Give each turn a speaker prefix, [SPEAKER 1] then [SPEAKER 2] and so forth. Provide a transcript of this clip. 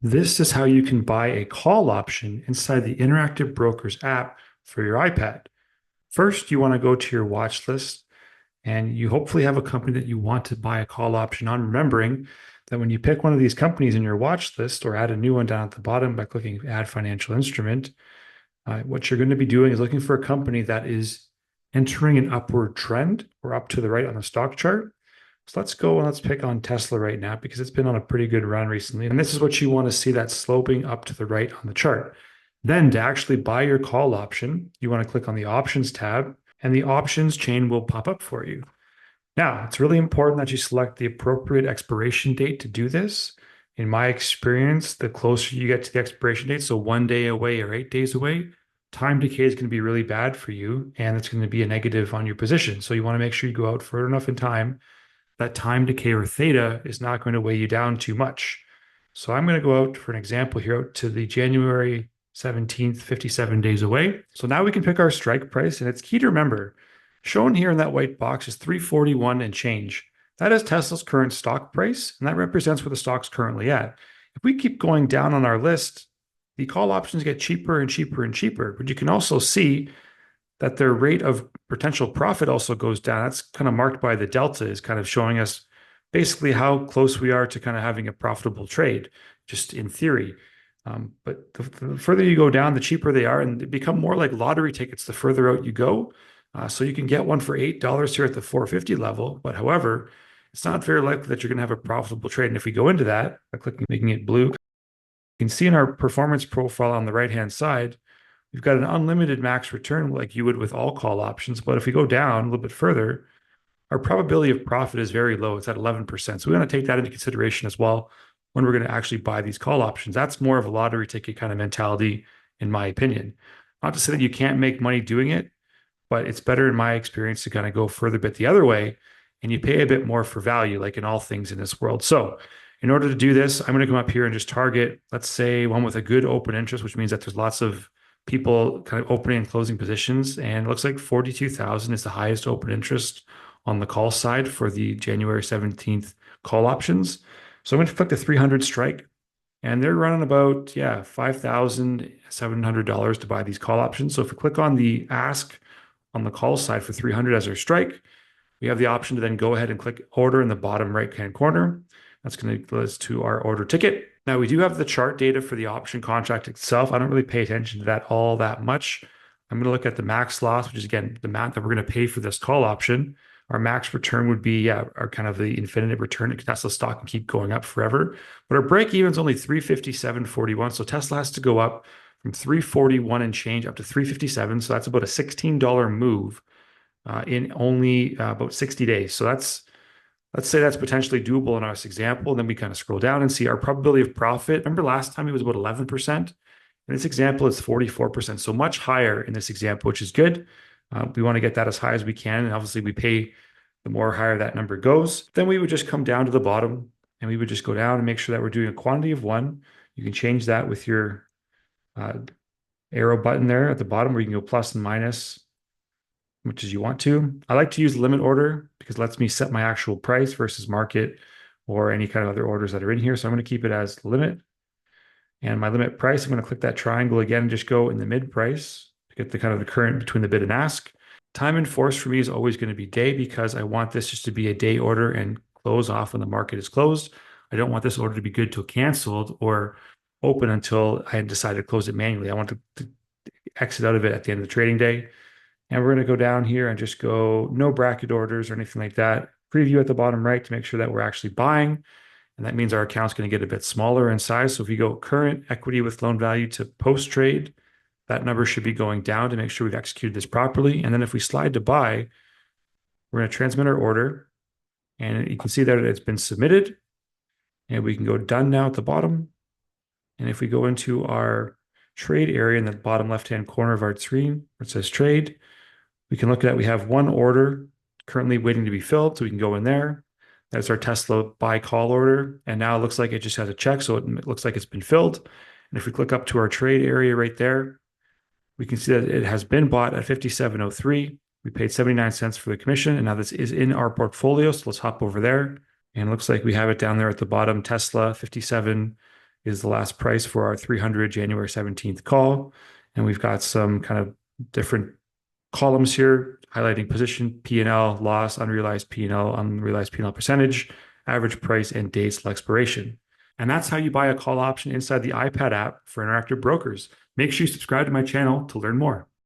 [SPEAKER 1] This is how you can buy a call option inside the Interactive Brokers app for your iPad. First, you want to go to your watch list and you hopefully have a company that you want to buy a call option on, remembering that when you pick one of these companies in your watch list or add a new one down at the bottom by clicking Add Financial Instrument, what you're going to be doing is looking for a company that is entering an upward trend or up to the right on the stock chart. So let's go and let's pick on Tesla right now because it's been on a pretty good run recently. And this is what you want to see, that sloping up to the right on the chart. Then to actually buy your call option, you want to click on the options tab and the options chain will pop up for you. Now, it's really important that you select the appropriate expiration date to do this. In my experience, the closer you get to the expiration date, so 1 day away or 8 days away, time decay is going to be really bad for you and it's going to be a negative on your position. So you want to make sure you go out further enough in time that time decay or theta is not going to weigh you down too much. So I'm going to go out for an example here out to the January 17th, 57 days away. So now we can pick our strike price, and it's key to remember, shown here in that white box is 341 and change. That is Tesla's current stock price, and that represents where the stock's currently at. If we keep going down on our list, the call options get cheaper and cheaper and cheaper, but you can also see that their rate of potential profit also goes down. That's kind of marked by the delta, is kind of showing us basically how close we are to kind of having a profitable trade, just in theory. But the further you go down, the cheaper they are, and they become more like lottery tickets the further out you go. So you can get one for $8 here at the 450 level, but however, it's not very likely that you're going to have a profitable trade. And if we go into that by clicking, making it blue, you can see in our performance profile on the right-hand side, we've got an unlimited max return like you would with all call options. But if we go down a little bit further, our probability of profit is very low. It's at 11%. So we're going to take that into consideration as well when we're going to actually buy these call options. That's more of a lottery ticket kind of mentality, in my opinion. Not to say that you can't make money doing it, but it's better in my experience to kind of go further a bit the other way and you pay a bit more for value, like in all things in this world. So in order to do this, I'm going to come up here and just target, let's say, one with a good open interest, which means that there's lots of people kind of opening and closing positions. And it looks like 42,000 is the highest open interest on the call side for the January 17th call options. So I'm going to click the 300 strike, and they're running about, yeah, $5,700 to buy these call options. So if we click on the ask on the call side for 300 as our strike, we have the option to then go ahead and click order in the bottom right-hand corner. That's going to lead us to our order ticket. Now, we do have the chart data for the option contract itself. I don't really pay attention to that all that much. I'm going to look at the max loss, which is, again, the amount that we're going to pay for this call option. Our max return would be, yeah, our kind of the infinite return. Tesla stock can keep going up forever. But our break even is only 357.41. So Tesla has to go up from 341 and change up to 357. So that's about a $16 move in only about 60 days. So let's say that's potentially doable in our example. And then we kind of scroll down and see our probability of profit. Remember last time it was about 11%. In this example, it's 44%. So much higher in this example, which is good. We want to get that as high as we can. And obviously we pay the more higher that number goes. Then we would just come down to the bottom and we would just go down and make sure that we're doing a quantity of one. You can change that with your arrow button there at the bottom where you can go plus and minus, much as you want to. I like to use limit order because it lets me set my actual price versus market or any kind of other orders that are in here. So I'm going to keep it as limit. And my limit price, I'm going to click that triangle again and just go in the mid price to get the kind of the current between the bid and ask. Time in force for me is always going to be day because I want this just to be a day order and close off when the market is closed. I don't want this order to be good till canceled or open until I decide to close it manually. I want to exit out of it at the end of the trading day. And we're going to go down here and just go no bracket orders or anything like that. Preview at the bottom right to make sure that we're actually buying. And that means our account's going to get a bit smaller in size. So if we go current equity with loan value to post trade, that number should be going down to make sure we've executed this properly. And then if we slide to buy, we're going to transmit our order. And you can see that it's been submitted. And we can go done now at the bottom. And if we go into our trade area in the bottom left-hand corner of our screen where it says trade, we can look at, we have one order currently waiting to be filled. So we can go in there. That's our Tesla buy call order. And now it looks like it just has a check. So it looks like it's been filled. And if we click up to our trade area right there, we can see that it has been bought at 57.03. We paid 79 cents for the commission. And now this is in our portfolio. So let's hop over there. And it looks like we have it down there at the bottom, Tesla 57 is the last price for our 300 January 17th call. And we've got some kind of different columns here highlighting position, P&L, loss, unrealized P&L, unrealized P&L percentage, average price, and dates of expiration. And that's how you buy a call option inside the iPad app for Interactive Brokers. Make sure you subscribe to my channel to learn more.